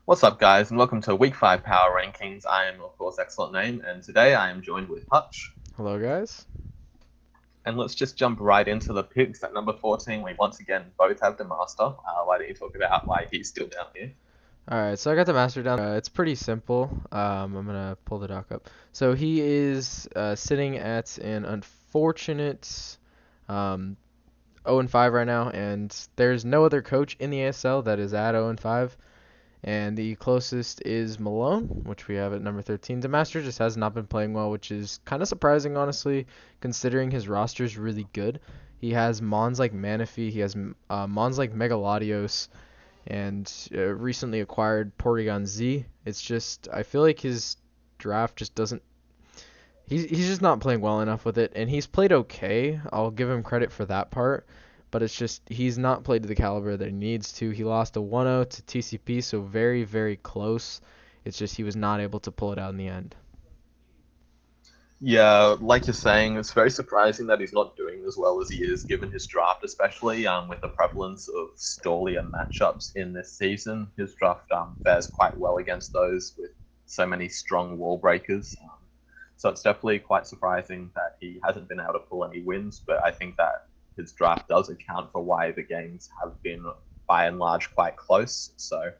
What's up, guys, and welcome to Week 5 Power Rankings. I am, of course, Excellent Name, and today I am joined with Hutch. Hello, guys. And let's just jump right into the picks. At number 14, we once again both have the Master. Why don't you talk about why he's still down here? All right, so I got the master down. It's pretty simple. I'm gonna pull the doc up. So he is sitting at an unfortunate 0-5 right now, and there's no other coach in the ASL that is at 0-5. And the closest is Malone, which we have at number 13. The Master just has not been playing well, which is kind of surprising, honestly, considering his roster is really good. He has Mons like Manaphy, he has Mons like Megalodios, and recently acquired Porygon Z. It's just, I feel like his draft just doesn't. He's just not playing well enough with it, and he's played okay. I'll give him credit for that part, but it's just he's not played to the caliber that he needs to. He lost a 1-0 to TCP, so very, very close. It's just he was not able to pull it out in the end. Yeah, like you're saying, it's very surprising that he's not doing as well as he is, given his draft, especially with the prevalence of Stallion matchups in this season. His draft fares quite well against those with so many strong wall breakers. So it's definitely quite surprising that he hasn't been able to pull any wins, but I think that his draft does account for why the games have been, by and large, quite close. So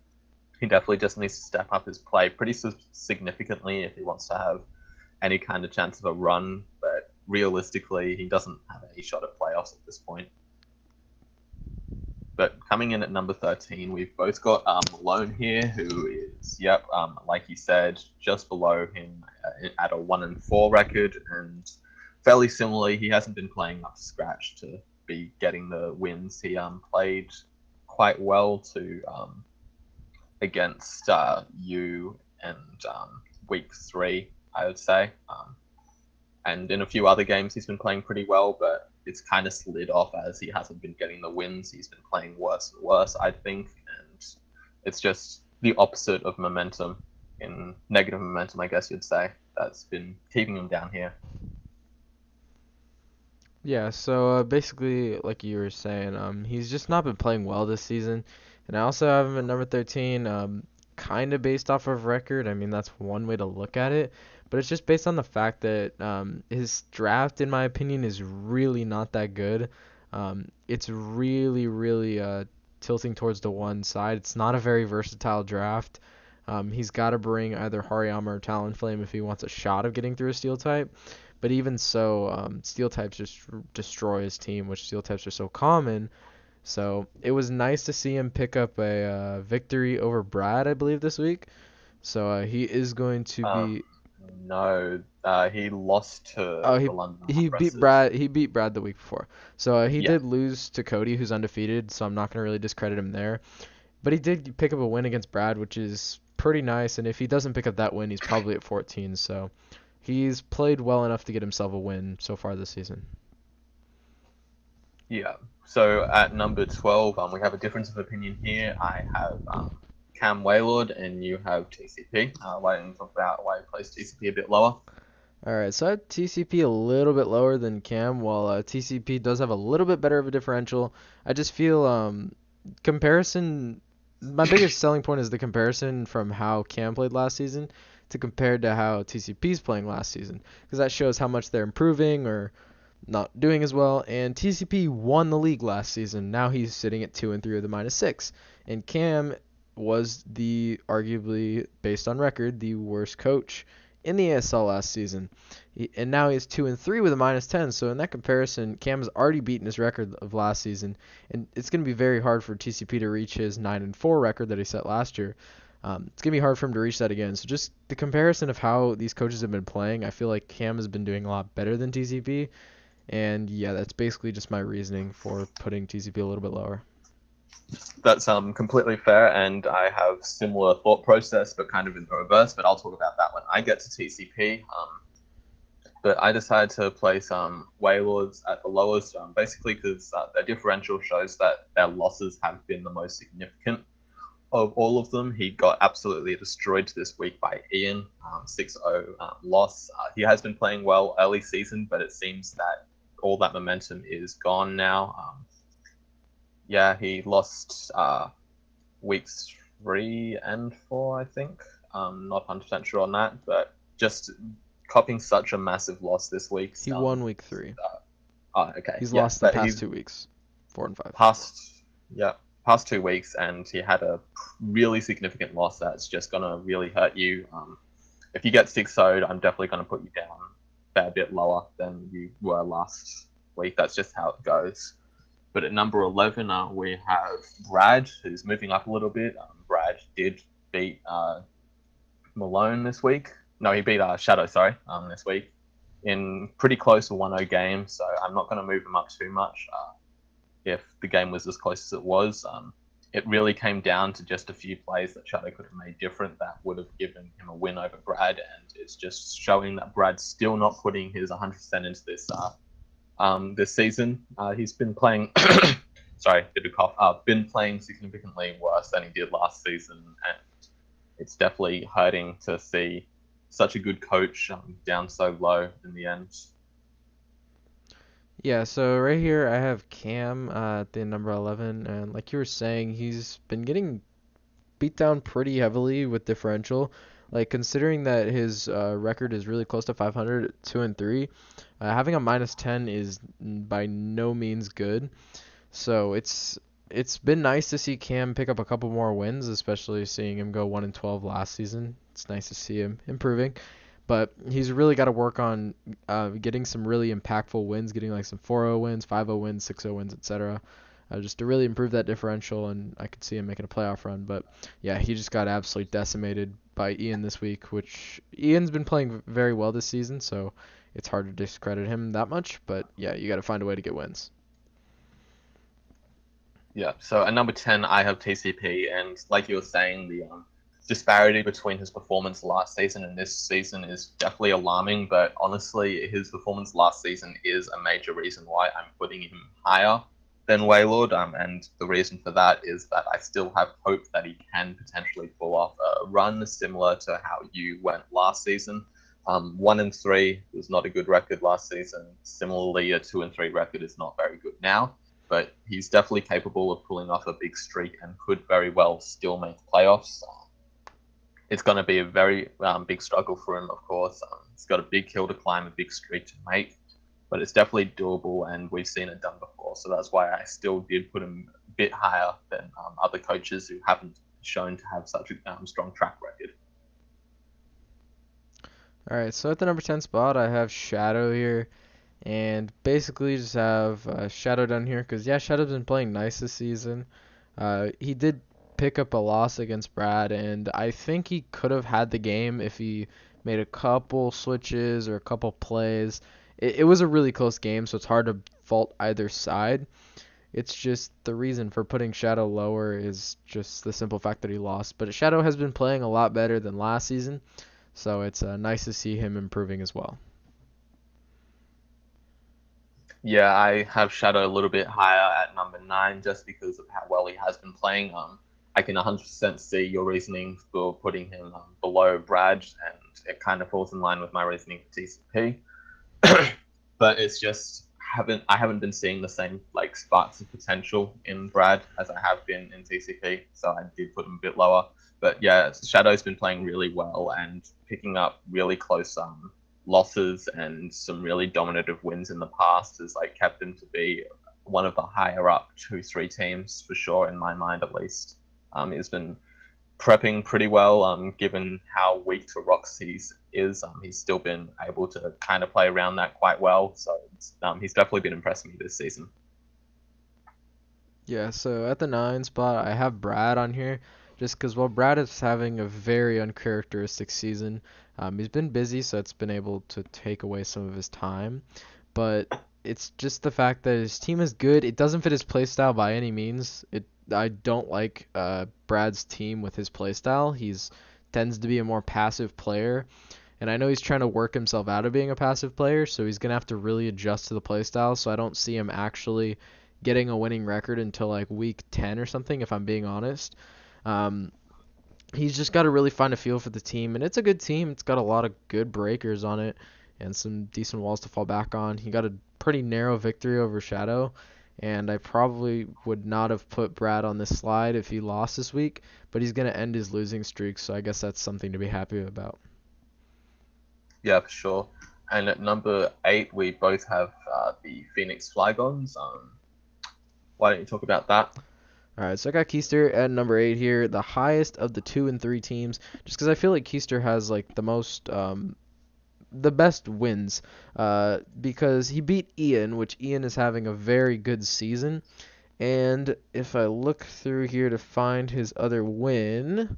he definitely just needs to step up his play pretty significantly if he wants to have any kind of chance of a run, but realistically, he doesn't have any shot at playoffs at this point. But coming in at number 13, we've both got Malone here, who is, like you said, just below him at a 1-4 record, and fairly similarly, he hasn't been playing up to scratch to be getting the wins. He played quite well to against you and week 3. I would say. And in a few other games, he's been playing pretty well, but it's kind of slid off as he hasn't been getting the wins. He's been playing worse and worse, I think. And it's just the opposite of momentum, in negative momentum, I guess you'd say, that's been keeping him down here. Yeah, so basically, like you were saying, he's just not been playing well this season. And I also have him at number 13, kind of based off of record. I mean, that's one way to look at it, but it's just based on the fact that his draft, in my opinion, is really not that good. It's really, really tilting towards the one side. It's not a very versatile draft. He's got to bring either Hariyama or Talonflame if he wants a shot of getting through a Steel type. But even so, Steel types just destroy his team, which Steel types are so common. So it was nice to see him pick up a victory over Brad, I believe, this week. So he is going to be. No, he lost to Oh, the London he beat Progressive. Brad. He beat Brad the week before. So he Yeah. did lose to Cody, who's undefeated. So I'm not gonna really discredit him there. But he did pick up a win against Brad, which is pretty nice. And if he doesn't pick up that win, he's probably at 14. So he's played well enough to get himself a win so far this season. Yeah. So at number 12, we have a difference of opinion here. I have Cam Waylord and you have TCP. Why don't you talk about why you placed TCP a bit lower? All right, so I have TCP a little bit lower than Cam, while TCP does have a little bit better of a differential. I just feel comparison. My biggest selling point is the comparison from how Cam played last season to compared to how TCP's playing last season, because that shows how much they're improving or not doing as well. And TCP won the league last season. Now he's sitting at 2-3 with a -6, and Cam was the arguably based on record the worst coach in the ASL last season. And now he's 2-3 with a -10. So in that comparison, Cam's already beaten his record of last season, and it's going to be very hard for TCP to reach his 9-4 record that he set last year. It's going to be hard for him to reach that again. So just the comparison of how these coaches have been playing, I feel like Cam has been doing a lot better than TCP. And yeah, that's basically just my reasoning for putting TCP a little bit lower. That's completely fair, and I have similar thought process, but kind of in the reverse. But I'll talk about that when I get to TCP. But I decided to place Waylords at the lowest, basically because their differential shows that their losses have been the most significant of all of them. He got absolutely destroyed this week by Ian, 6-0 loss. He has been playing well early season, but it seems that all that momentum is gone now. Yeah, he lost weeks 3-4, I think. Not 100% sure on that, but just copying such a massive loss this week. He won week 3. Okay, He's yeah, lost the but past he's 2 weeks, 4 and 5. past, yeah, past 2 weeks, and he had a really significant loss that's just gonna really hurt you. If you get 6-0'd, I'm definitely gonna put you down a fair bit lower than you were last week. That's just how it goes. But at number 11, we have Brad, who's moving up a little bit. Brad did beat Malone this week. No, he beat Shadow, sorry, this week in pretty close to 1-0 game. So I'm not going to move him up too much if the game was as close as it was. It really came down to just a few plays that Shadow could have made different that would have given him a win over Brad. And it's just showing that Brad's still not putting his 100% into this season. He's been playing, sorry, did a cough, been playing significantly worse than he did last season, and it's definitely hurting to see such a good coach down so low in the end. Yeah, so right here I have Cam at the number 11, and like you were saying, he's been getting beat down pretty heavily with differential. Like considering that his record is really close to 500, 2-3, having a -10 is by no means good. So it's been nice to see Cam pick up a couple more wins, especially seeing him go 1-12 last season. It's nice to see him improving, but he's really got to work on getting some really impactful wins, getting like some 4-0 wins, 5-0 wins, 6-0 wins, etc. Just to really improve that differential, and I could see him making a playoff run. But yeah, he just got absolutely decimated by Ian this week, which Ian's been playing very well this season, so it's hard to discredit him that much. But yeah, you got to find a way to get wins. Yeah, so at number 10, I have TCP, and like you were saying, the disparity between his performance last season and this season is definitely alarming, but honestly, his performance last season is a major reason why I'm putting him higher than Waylord, and the reason for that is that I still have hope that he can potentially pull off a run similar to how you went last season. 1-3 was not a good record last season. Similarly, a 2-3 record is not very good now, but he's definitely capable of pulling off a big streak and could very well still make playoffs. It's going to be a very big struggle for him, of course. He's got a big hill to climb, a big streak to make, but it's definitely doable, and we've seen it done before. So that's why I still did put him a bit higher than other coaches who haven't shown to have such a strong track record. All right, so at the number 10 spot, I have Shadow here, and basically just have Shadow down here because yeah, Shadow's been playing nice this season. He did pick up a loss against Brad, and I think he could have had the game if he made a couple switches or a couple plays. It was a really close game, so it's hard to fault either side. It's just the reason for putting Shadow lower is just the simple fact that he lost. But Shadow has been playing a lot better than last season, so it's nice to see him improving as well. Yeah, I have Shadow a little bit higher at number 9 just because of how well he has been playing. I can 100% see your reasoning for putting him below Brad, and it kind of falls in line with my reasoning for TCP. But it's just I haven't been seeing the same like sparks of potential in Brad as I have been in TCP, so I did put him a bit lower. But yeah, Shadow's been playing really well and picking up really close losses and some really dominative wins in the past has like kept him to be one of the higher up 2-3 teams for sure in my mind at least. He's been prepping pretty well, given how weak to rocks is. He's still been able to kind of play around that quite well. So he's definitely been impressing me this season. Yeah, so at the 9 spot, I have Brad on here just because, well, Brad is having a very uncharacteristic season. He's been busy, so it's been able to take away some of his time. But it's just the fact that his team is good. It doesn't fit his playstyle by any means. I don't like Brad's team with his playstyle. He's tends to be a more passive player. And I know he's trying to work himself out of being a passive player, so he's going to have to really adjust to the playstyle. So I don't see him actually getting a winning record until like week 10 or something, if I'm being honest. Um, he's just got to really find a feel for the team, and it's a good team. It's got a lot of good breakers on it and some decent walls to fall back on. He got a pretty narrow victory over Shadow, and I probably would not have put Brad on this slide if he lost this week, but he's going to end his losing streak, so I guess that's something to be happy about. Yeah, for sure. And at number 8, we both have the Phoenix Flygons. Why don't you talk about that? All right, so I got Keister at number 8 here, the highest of the 2 and 3 teams, just because I feel like Keister has like the best wins, because he beat Ian, which Ian is having a very good season. And if I look through here to find his other win,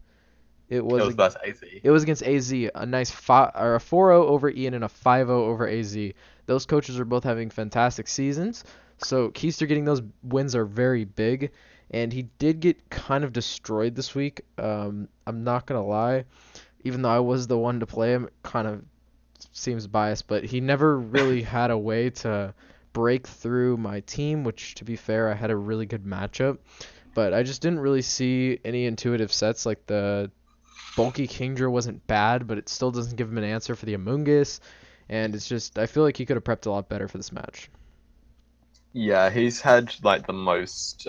it was versus AZ. it was against AZ, a nice 4-0 over Ian and a 5-0 over AZ. Those coaches are both having fantastic seasons, so Keister getting those wins are very big. And he did get kind of destroyed this week. I'm not gonna lie, even though I was the one to play him, it kind of seems biased, but he never really had a way to break through my team, which, to be fair, I had a really good matchup. But I just didn't really see any intuitive sets. Like the bulky Kingdra wasn't bad, but it still doesn't give him an answer for the Amoonguss. And it's just, I feel like he could have prepped a lot better for this match. Yeah, he's had like the most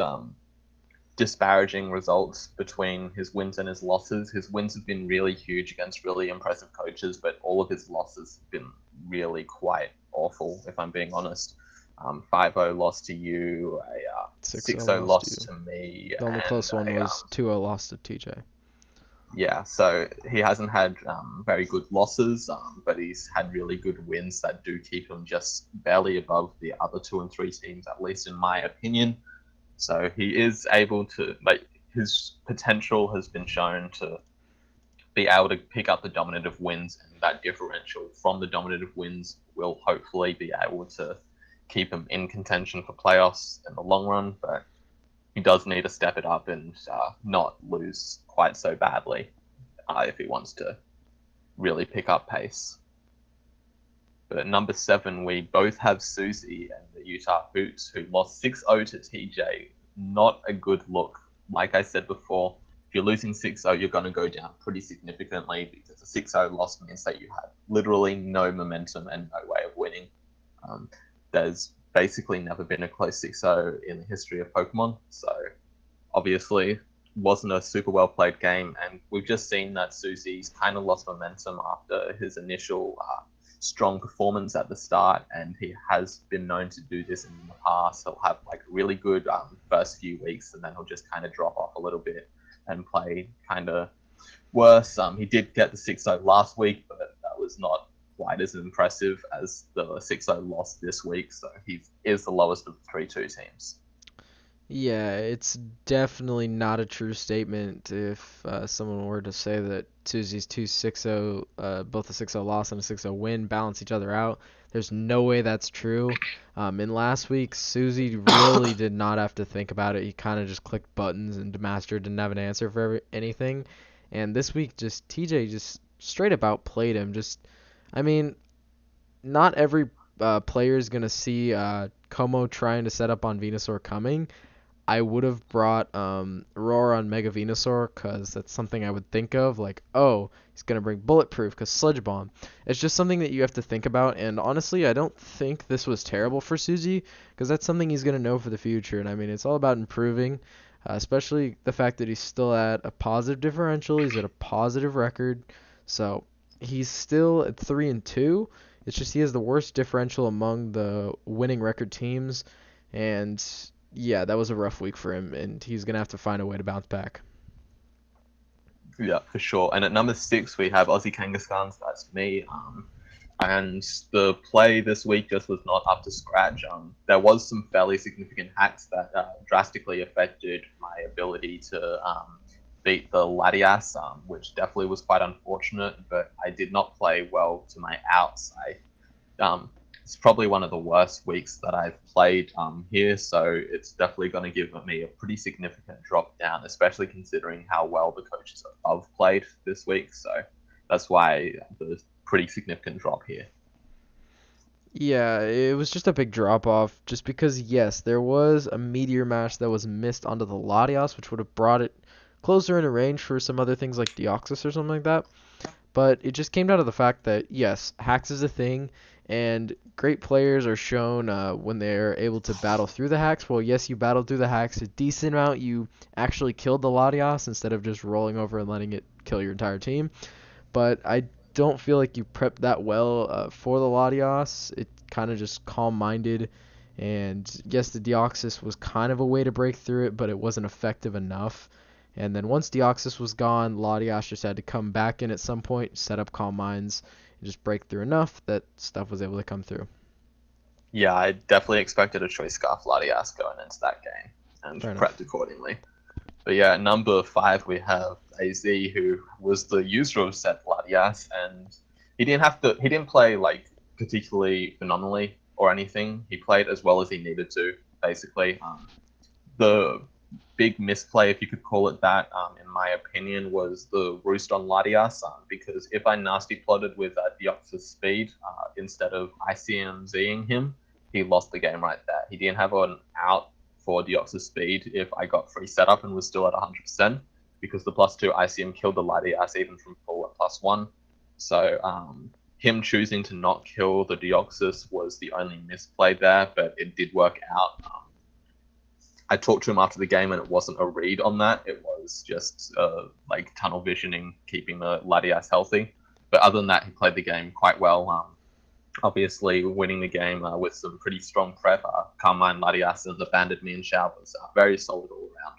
disparaging results between his wins and his losses. His wins have been really huge against really impressive coaches, but all of his losses have been really quite awful, if I'm being honest. 5-0 loss to you, a 6-0 loss to me. The only close one was 2-0 loss to TJ. Yeah, so he hasn't had very good losses, but he's had really good wins that do keep him just barely above the other 2 and 3 teams, at least in my opinion. So he is able to, like, his potential has been shown to be able to pick up the dominative wins, and that differential from the dominative wins will hopefully be able to keep him in contention for playoffs in the long run. But he does need to step it up and not lose quite so badly if he wants to really pick up pace. But at number 7, we both have Susie and the Utah Hoots, who lost 6-0 to TJ. Not a good look. Like I said before, if you're losing 6-0, you're going to go down pretty significantly, because a 6-0 loss means that you have literally no momentum and no way of winning. There's basically never been a close 6-0 in the history of Pokemon, so obviously wasn't a super well played game, and we've just seen that Susie's kind of lost momentum after his initial strong performance at the start, and he has been known to do this in the past. He'll have like really good first few weeks, and then he'll just kind of drop off a little bit and play kind of worse. He did get the 6-0 last week, but that was not quite as impressive as the 6-0 loss this week, so he is the lowest of the 3-2 teams. Yeah, it's definitely not a true statement if someone were to say that Susie's 2-6-0, both a 6-0 loss and a 6-0 win, balance each other out. There's no way that's true. In last week, Susie really did not have to think about it. He kind of just clicked buttons, and Demaster didn't have an answer for anything. And this week, just TJ just straight up outplayed him. I mean, not every player is going to see Como trying to set up on Venusaur coming. I would have brought Aurora on Mega Venusaur, because that's something I would think of, like, oh, he's going to bring Bulletproof because Sludge Bomb. It's just something that you have to think about, and honestly, I don't think this was terrible for Susie, because that's something he's going to know for the future, and I mean, it's all about improving, especially the fact that he's still at a positive differential, he's at a positive record, so he's still at 3-2. It's just he has the worst differential among the winning record teams, and yeah, that was a rough week for him, and he's going to have to find a way to bounce back. Yeah, for sure. And at number 6, we have Aussie Kangaskhan, that's me. And the play this week just was not up to scratch. There was some fairly significant hacks that drastically affected my ability to beat the Latias, which definitely was quite unfortunate, but I did not play well to my outs. It's probably one of the worst weeks that I've played here, so it's definitely going to give me a pretty significant drop down, especially considering how well the coaches above played this week. So that's why the pretty significant drop here. Yeah, it was just a big drop off, just because, yes, there was a Meteor Mash that was missed onto the Latias, which would have brought it closer in a range for some other things like Deoxys or something like that. But it just came down to the fact that, yes, hacks is a thing, and great players are shown when they're able to battle through the hacks. Well, yes, you battled through the hacks a decent amount. You actually killed the Latias instead of just rolling over and letting it kill your entire team. But I don't feel like you prepped that well for the Latias. It kind of just calm-minded. And yes, the Deoxys was kind of a way to break through it, but it wasn't effective enough. And then once Deoxys was gone, Latias just had to come back in at some point, set up Calm Minds, and just break through enough that stuff was able to come through. Yeah, I definitely expected a Choice Scarf Latias going into that game and Fair enough. prepped accordingly. But yeah, at number 5 we have AZ, who was the user of said Latias, and he didn't play like particularly phenomenally or anything. He played as well as he needed to, basically. The big misplay, if you could call it that, in my opinion, was the Roost on Latias, because if I nasty plotted with Deoxys speed instead of ICMZing him, he lost the game right there. He didn't have an out for Deoxys speed if I got free setup and was still at 100%, because the +2 ICM killed the Latias even from full at +1. So him choosing to not kill the Deoxys was the only misplay there, but it did work out. I talked to him after the game, and it wasn't a read on that. It was just like tunnel visioning, keeping the Latias healthy. But other than that, he played the game quite well. Obviously, winning the game with some pretty strong prep. Carmine Latias and the Banded Me and Shao was very solid all around.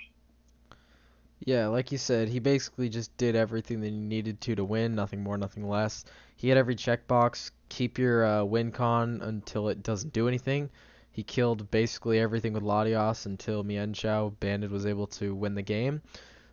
Yeah, like you said, he basically just did everything that he needed to win, nothing more, nothing less. He had every checkbox, keep your win con until it doesn't do anything. He killed basically everything with Latias until Mienshao Bandit was able to win the game.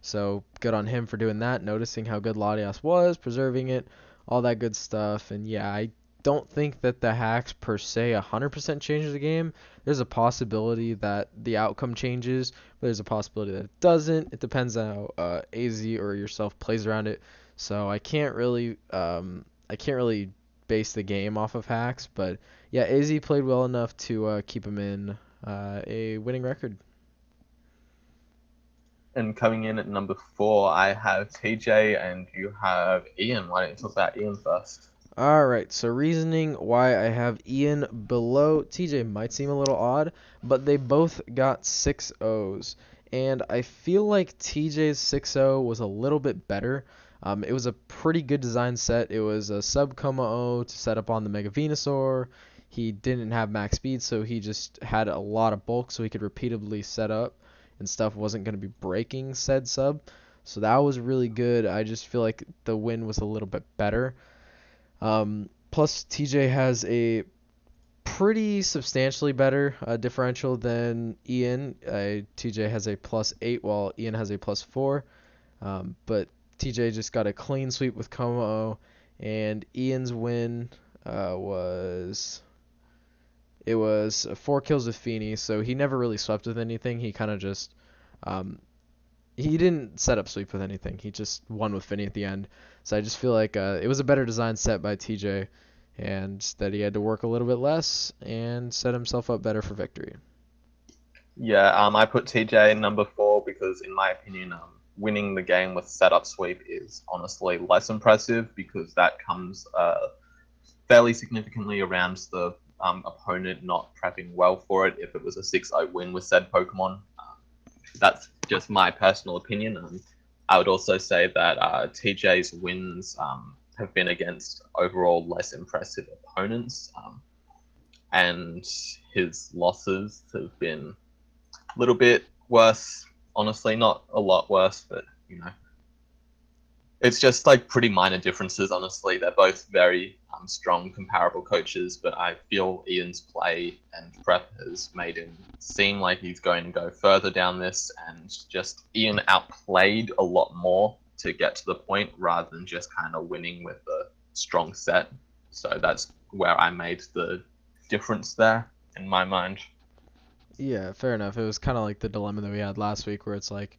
So good on him for doing that, noticing how good Latias was, preserving it, all that good stuff. And yeah, I don't think that the hacks per se 100% change the game. There's a possibility that the outcome changes, but there's a possibility that it doesn't. It depends on how AZ or yourself plays around it. So I can't really base the game off of hacks, but yeah, AZ played well enough to keep him in a winning record. And coming in at number 4, I have TJ and you have Ian. Why don't you talk about Ian first? Alright, so reasoning why I have Ian below TJ might seem a little odd, but they both got 6 O's. And I feel like TJ's 6-0 was a little bit better. It was a pretty good design set. It was a sub coma O to set up on the Mega Venusaur. He didn't have max speed, so he just had a lot of bulk so he could repeatedly set up, and stuff wasn't going to be breaking said sub. So that was really good. I just feel like the win was a little bit better. Plus, TJ has a pretty substantially better differential than Ian. TJ has a +8 while Ian has a +4. But TJ just got a clean sweep with Como, and Ian's win was it was 4 kills with Feeney, so he never really swept with anything. He kind of just um, he didn't set up sweep with anything. He just won with Feeney at the end. So I just feel like it was a better design set by TJ, and that he had to work a little bit less and set himself up better for victory. Yeah, I put TJ in number 4 because, in my opinion, winning the game with setup sweep is honestly less impressive, because that comes fairly significantly around the opponent not prepping well for it if it was a 6-0 win with said Pokemon. That's just my personal opinion. I would also say that TJ's wins have been against overall less impressive opponents, and his losses have been a little bit worse. Honestly, not a lot worse, but it's just like pretty minor differences. Honestly, they're both very strong, comparable coaches, but I feel Ian's play and prep has made him seem like he's going to go further down this, and just Ian outplayed a lot more to get to the point rather than just kind of winning with a strong set. So that's where I made the difference there in my mind. Yeah, fair enough. It was kind of like the dilemma that we had last week, where it's like,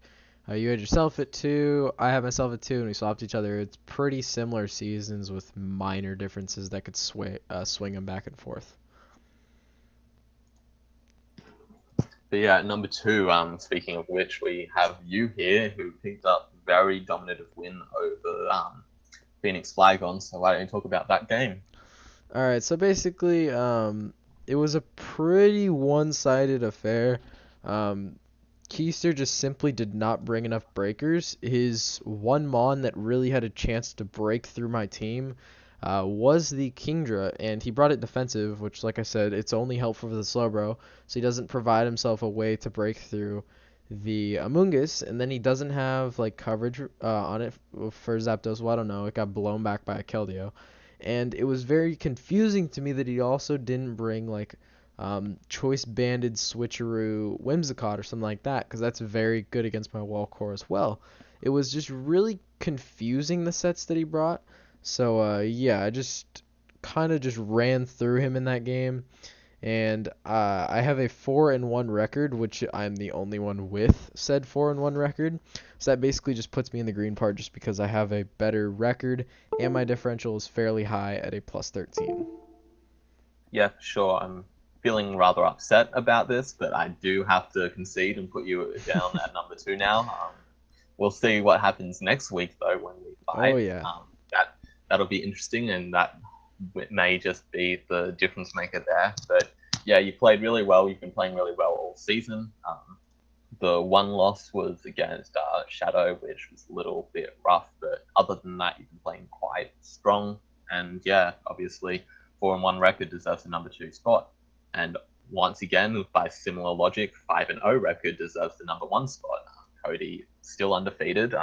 you had yourself at 2, I had myself at 2, and we swapped each other. It's pretty similar seasons with minor differences that could swing them back and forth. But yeah, number 2, speaking of which, we have you here, who picked up very dominative win over Phoenix Flygon, so why don't you talk about that game? All right, so basically, it was a pretty one-sided affair. Um, Keister just simply did not bring enough breakers. His one Mon that really had a chance to break through my team was the Kingdra, and he brought it defensive, which, like I said, it's only helpful for the Slowbro, so he doesn't provide himself a way to break through the Amoonguss, and then he doesn't have like coverage on it for Zapdos. Well, I don't know, it got blown back by a Keldeo, and it was very confusing to me that he also didn't bring like choice banded switcheroo Whimsicott or something like that, because that's very good against my wall core as well. It was just really confusing, the sets that he brought. So yeah, I just kind of just ran through him in that game, and I have a 4-1 record, which I'm the only one with said 4-1 record. So that basically just puts me in the green part, just because I have a better record and my differential is fairly high at a plus 13. Yeah, sure. I'm feeling rather upset about this, but I do have to concede and put you down at number two now. We'll see what happens next week, though, when we Oh fight. yeah. That'll be interesting, and that may just be the difference maker there. But yeah, you played really well. You've been playing really well all season. The one loss was against Shadow, which was a little bit rough, but other than that, you've been playing quite strong. And yeah, obviously, 4-1 record deserves the number two spot. And once again, by similar logic, 5-0 record deserves the number one spot. Cody still undefeated,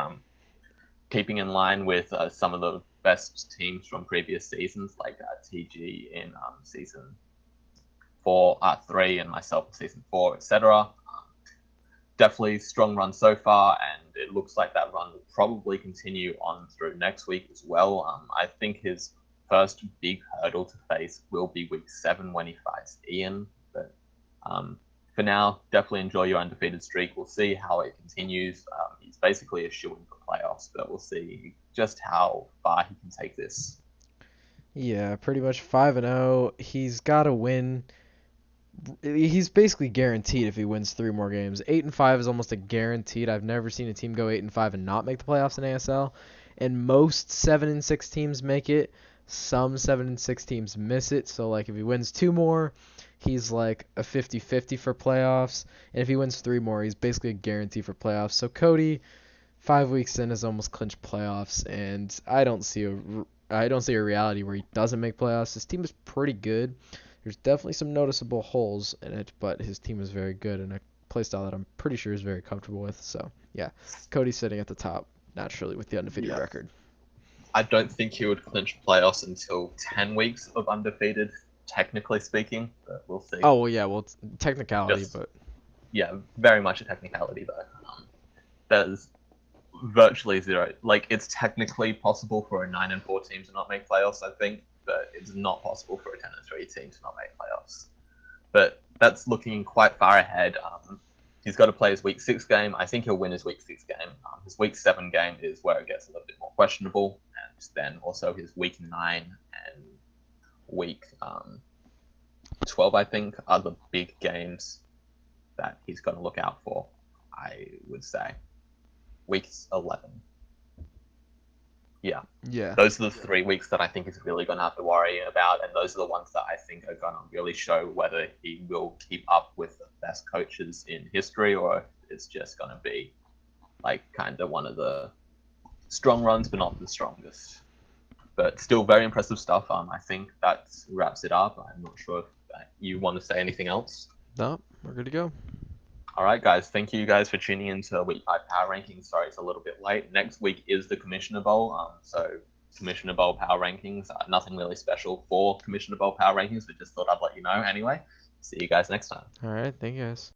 keeping in line with some of the best teams from previous seasons, like TG in season 3, and myself in season 4, etc. Definitely strong run so far, and it looks like that run will probably continue on through next week as well. I think his first big hurdle to face will be week 7 when he fights Ian. But for now, definitely enjoy your undefeated streak. We'll see how it continues. He's basically a shoo-in for playoffs, but we'll see just how far he can take this. Yeah, pretty much 5-0. He's got to win. He's basically guaranteed if he wins 3 more games. 8-5 is almost a guaranteed. I've never seen a team go 8-5 and not make the playoffs in ASL, and most 7-6 teams make it. Some 7-6 teams miss it. So like if he wins 2 more, he's like a 50-50 for playoffs, and if he wins 3 more, he's basically a guarantee for playoffs. So Cody, 5 weeks in, has almost clinched playoffs, and I don't see a reality where he doesn't make playoffs. His team is pretty good. There's definitely some noticeable holes in it, but his team is very good and a playstyle that I'm pretty sure is very comfortable with. So yeah, Cody's sitting at the top naturally with the undefeated record. I don't think he would clinch playoffs until 10 weeks of undefeated, technically speaking, but we'll see. Oh well, yeah, well it's technicality, but yeah, very much a technicality though. There's virtually zero. Like, it's technically possible for a 9-4 team to not make playoffs, I think, but it's not possible for a 10-3 team to not make playoffs. But that's looking quite far ahead. He's got to play his week 6 game. I think he'll win his week 6 game. His week 7 game is where it gets a little bit more questionable, and then also his week 9 and week 12, I think, are the big games that he's going to look out for, I would say. Week 11. Yeah. Those are the 3 weeks that I think he's really going to have to worry about, and those are the ones that I think are going to really show whether he will keep up with the best coaches in history, or if it's just going to be like kind of one of the strong runs, but not the strongest. But still very impressive stuff. I think that wraps it up. I'm not sure if you want to say anything else. No, we're good to go. All right, guys. Thank you guys for tuning in to Week 5 Power Rankings. Sorry, it's a little bit late. Next week is the Commissioner Bowl. So Commissioner Bowl Power Rankings. Nothing really special for Commissioner Bowl Power Rankings, but just thought I'd let you know anyway. See you guys next time. All right, thank you guys.